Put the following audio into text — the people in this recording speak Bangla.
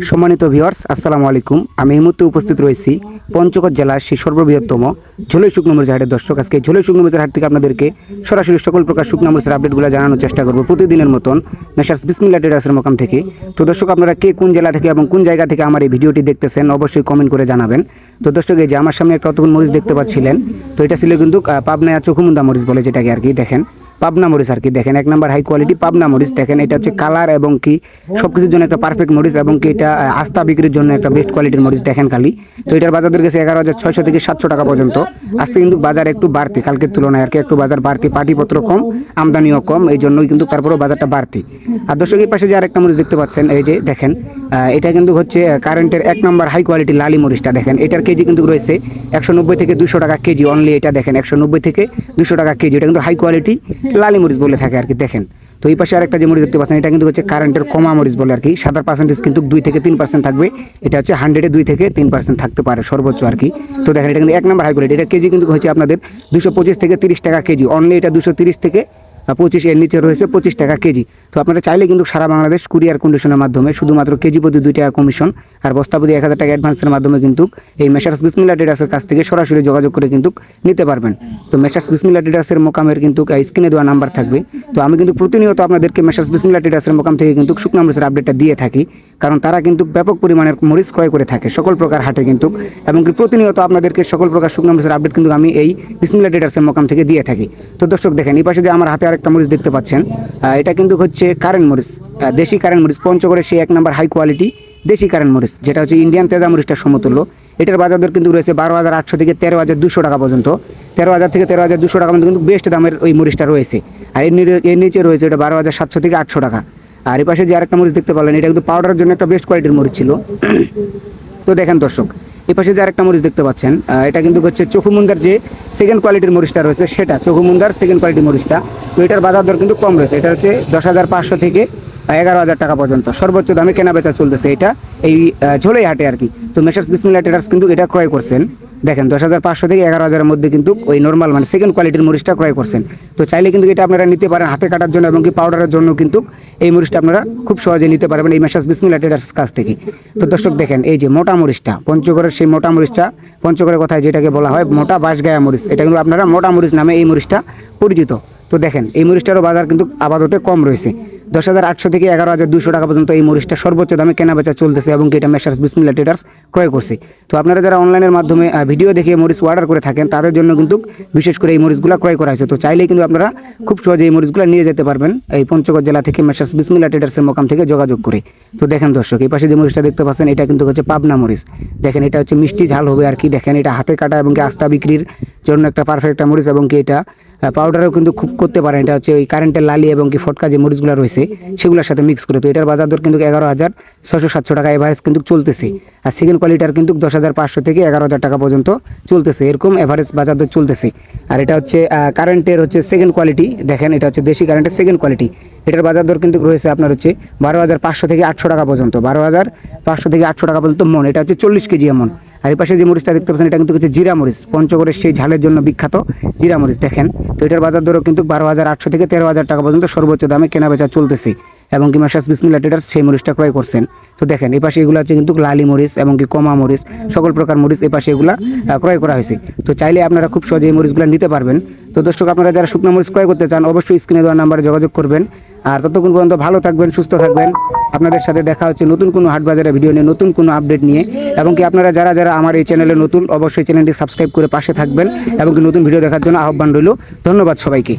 সম্মানিত ভিউয়ার্স, আসসালামু আলাইকুম। আমি এই মুহূর্তে উপস্থিত রয়েছি পঞ্চগড় জেলার সেই সর্ববৃহত্তম ঝোলাই শুকনো মরিচ হাটের দর্শক। আজকে ঝোলাই শুকনো মরিচের হাট থেকে আপনাদেরকে সরাসরি সকল প্রকার শুকনো মরিচের আপডেটগুলো জানানোর চেষ্টা করব প্রতিদিনের মতন মেসার্স বিসমিল্লাহ ট্রেডার্সের মোকাম থেকে। তো দর্শক, আপনারা কে কোন জেলা থেকে এবং কোন জায়গা থেকে আমার এই ভিডিওটি দেখতেছেন অবশ্যই কমেন্ট করে জানাবেন। তো দর্শক, এই যে আমার সামনে একটা অতগুলো মরিচ দেখতে পাচ্ছিলেন, তো এটা ছিল কিন্তু পাবনায়া চকুমুন্দা মরিচ বলে যেটাকে আর কি। দেখেন পাবনা মরিচ আর কি, দেখেন এক নাম্বার হাই কোয়ালিটি পাবনা মরিচ। দেখেন এটা হচ্ছে কালার এবং কি সবকিছুর জন্য একটা পারফেক্ট মরিচ এবং কি এটা আস্থা বিক্রির জন্য একটা বেস্ট কোয়ালিটির মরিচ। দেখেন খালি, তো এটার বাজার দর গেছে 11,600 থেকে 700 টাকা পর্যন্ত। আজকে কিন্তু বাজার একটু বাড়তি, কালকের তুলনায় আর কি একটু বাজার বাড়তি, পাটিপত্র কম, আমদানিও কম, এই জন্যই কিন্তু তারপরেও বাজারটা বাড়তি। আর দর্শক, এই পাশে যে আরেকটা মরিচ দেখতে পাচ্ছেন, এই যে দেখেন এটা কিন্তু হচ্ছে কারেন্টের এক নাম্বার হাই কোয়ালিটি লালি মরিচটা। দেখেন এটার কেজি কিন্তু রয়েছে 190 থেকে 200 টাকা কেজি অনলি। এটা দেখেন 190 থেকে 200 টাকা কেজি, এটা কিন্তু হাই কোয়ালিটি লালি মরিচ বলে থাকে আর কি। দেখেন, তো এই পাশে আরেকটা যে মরিচ দেখতে পাচ্ছেন, এটা কিন্তু হচ্ছে কারেন্টের কমা মরিচ বলে আর কি। সাদার পার্সেন্টেজ কিন্তু 2 থেকে 3% থাকবে। এটা হচ্ছে 100-এ 2 থেকে 3% থাকতে পারে সর্বোচ্চ আর কি। তো দেখেন এটা কিন্তু এক নাম্বার হাই কোয়ালিটি। এটা কেজি কিন্তু হচ্ছে আপনাদের 225 থেকে 30 টাকা কেজি অনলি। এটা 230 থেকে 25, এর নিচে রয়েছে 25 টাকা কেজি। তো আপনারা চাইলে কিন্তু সারা বাংলাদেশ কুরিয়ার কন্ডিশনের মাধ্যমে শুধুমাত্র কেজি প্রতি 2 টাকা কমিশন আর বস্তা প্রতি 1000 টাকা অ্যাডভান্সের মাধ্যমে কিন্তু এই মেসার্স বিসমিল্লাহ ট্রেডার্সের কাছ থেকে সরাসরি যোগাযোগ করে কিন্তু নিতে পারবেন। তো মেসার্স বিসমিল্লাহ ট্রেডার্সের মোকামের কিন্তু স্ক্রিনে দেওয়া নাম্বার থাকবে। তো আমি কিন্তু প্রতিনিয়ত আপনাদেরকে মেসার্স বিসমিল্লাহ ট্রেডার্সের মোকাম থেকে কিন্তু শুকনো মরিচের আপডেটটা দিয়ে থাকি, কারণ তারা কিন্তু ব্যাপক পরিমাণের মরিচ ক্রয় করে থাকে সকল প্রকার হাটে কিন্তু, এবং কি প্রতিনিয়ত আপনাদেরকে সকল প্রকার শুকনো মরিচের আপডেট কিন্তু আমি এই বিসমিল্লাহ ট্রেডার্সের মোকাম থেকে দিয়ে থাকি। তো দর্শক দেখেন, এই পাশে যে আমার হাতে আরেকটা মরিচ দেখতে পাচ্ছেন, এটা কিন্তু হচ্ছে কারেন্ট মরিচ, দেশি কারেন্ট মরিচ, পঞ্চগড়ের সেই এক নাম্বার হাই কোয়ালিটি দেশি কারেন্ট মরিচ, যেটা হচ্ছে ইন্ডিয়ান তেজা মরিচটার সমতুল্য। এটার বাজার দর কিন্তু রয়েছে 12,800 থেকে 13,200 টাকা পর্যন্ত। 13,000 থেকে 13,200 টাকা পর্যন্ত কিন্তু বেস্ট দামের ওই মরিচটা রয়েছে। আর এর নিচে রয়েছে এটা 12,700 থেকে 800 টাকা। আর এই পাশে যে আরেকটা মরিচ দেখতে পারলেন, এটা কিন্তু পাউডারের জন্য একটা বেস্ট কোয়ালিটির মরিচ ছিল। তো দেখেন দর্শক, এই পাশে যে আরেকটা মরিচ দেখতে পাচ্ছেন, এটা কিন্তু হচ্ছে চকুমুন্দার যে সেকেন্ড কোয়ালিটির মরিচটা রয়েছে, সেটা চকুমুন্দার সেকেন্ড কোয়ালিটির মরিচটা। তো এটার বাজার দর কিন্তু কম রয়েছে। এটা হচ্ছে 10,500 থেকে 11,000 টাকা পর্যন্ত সর্বোচ্চ দামে কেনা বেচা চলতেছে এটা এই ঝোলাই হাটে আর কি। তো মেসার্স বিসমিল্লাহ ট্রেডার্স কিন্তু এটা ক্রয় করছেন। দেখেন 10,500 থেকে 11,000-এর মধ্যে কিন্তু ওই নর্মাল মানে সেকেন্ড কোয়ালিটির মরিচটা ক্রয় করছেন। তো চাইলে কিন্তু এটা আপনারা নিতে পারেন হাতে কাটার জন্য এবং কি পাউডারের জন্য কিন্তু এই মরিচটা আপনারা খুব সহজে নিতে পারবেন এই মেসার্স বিসমিল্লাহ ট্রেডার্স কাছ থেকে। তো দর্শক দেখেন, এই যে মোটা মরিচটা, পঞ্চগড়ের সেই মোটা মরিচটা, পঞ্চগড়ের কথায় যেটাকে বলা হয় মোটা বাঁশগায়া মরিচ, এটা কিন্তু আপনারা মোটা মরিচ নামে এই মরিচটা পরিচিত। তো দেখেন এই মরিচটারও বাজার কিন্তু আপাতত কম রয়েছে। 10,800 থেকে 11,200 টাকা পর্যন্ত এই মরিচটা সর্বোচ্চ দামে কেনা বেচা চলতেছে এবং এটা মেসার্স বিসমিল্লাহ ট্রেডার্স ক্রয় করছে। তো আপনারা যারা অনলাইনের মাধ্যমে ভিডিও দেখে মরিচ অর্ডার করে থাকেন, তাদের জন্য কিন্তু বিশেষ করে এই মরিচগুলো ক্রয় করা হয়েছে। তো চাইলেই কিন্তু আপনারা খুব সহজে এই মরিচগুলো নিয়ে যেতে পারবেন এই পঞ্চগড় জেলা থেকে মেসার্স বিসমিল্লাহ ট্রেডার্সের মোকাম থেকে যোগাযোগ করে। তো দেখেন দর্শক, এই পাশে যে মরিচটা দেখতে পাচ্ছেন, এটা কিন্তু হচ্ছে পাবনা মরিচ। দেখেন এটা হচ্ছে মিষ্টি ঝাল হবে আর কি। দেখেন এটা হাতে কাটা এবং কি আস্থা বিক্রির জন্য একটা পারফেক্ট একটা মরিচ, এবং কি এটা পাউডারও কিন্তু খুব করতে পারেন। এটা হচ্ছে ওই কারেন্টের লালি এবং কি ফটকা যে মরিচগুলো রয়েছে সেগুলোর সাথে মিক্স করে। তো এটার বাজার দর কিন্তু 11,600-700 টাকা এভারেজ কিন্তু চলতেছে। আর সেকেন্ড কোয়ালিটির কিন্তু 10,500 থেকে 11,000 টাকা পর্যন্ত চলতেছে, এরকম এভারেজ বাজার দর চলতেছে। আর এটা হচ্ছে কারেন্টের হচ্ছে সেকেন্ড কোয়ালিটি। দেখেন এটা হচ্ছে দেশি কারেন্টের সেকেন্ড কোয়ালিটি। এটার বাজার দর কিন্তু রয়েছে আপনার হচ্ছে 12,500 থেকে 800 টাকা পর্যন্ত, 12,500 থেকে 800 টাকা পর্যন্ত মন। এটা হচ্ছে 40 কেজি এমন। আর এই পাশে যে মরিচটা দেখতে পাচ্ছেন, এটা কিন্তু হচ্ছে জিরা মরিচ, পঞ্চগড়ের সেই ঝালের জন্য বিখ্যাত জিরা মরিচ। দেখেন, তো এটার বাজার দরও কিন্তু 12,800 থেকে 13,000 টাকা পর্যন্ত সর্বোচ্চ দামে কেনা বেচা চলতেছে এবং কি মেসার্স বিসমিল্লাহ ট্রেডার্স সেই মরিচটা ক্রয় করছেন। তো দেখেন এই পাশে এগুলো হচ্ছে কিন্তু লালি মরিচ এবং কি কমা মরিচ, সকল প্রকার মরিচ এই পাশে এগুলা ক্রয় করা হয়েছে। তো চাইলে আপনারা খুব সহজে এই মরিচগুলো নিতে পারবেন। তো দর্শক, আপনারা যারা শুকনো মরিচ ক্রয় করতে চান অবশ্যই স্ক্রিনে দেওয়া নাম্বারে যোগাযোগ করবেন। আর ততক্ষণ পর্যন্ত ভালো থাকবেন, সুস্থ থাকবেন। আপনাদের সাথে দেখা হচ্ছে নতুন কোনো হাট বাজারের ভিডিও নিয়ে, নতুন কোনো আপডেট নিয়ে। এবং কি আপনারা যারা যারা আমার এই চ্যানেলে নতুন, অবশ্যই চ্যানেলটি সাবস্ক্রাইব করে পাশে থাকবেন এবং কি নতুন ভিডিও দেখার জন্য আহ্বান রইল। ধন্যবাদ সবাইকে।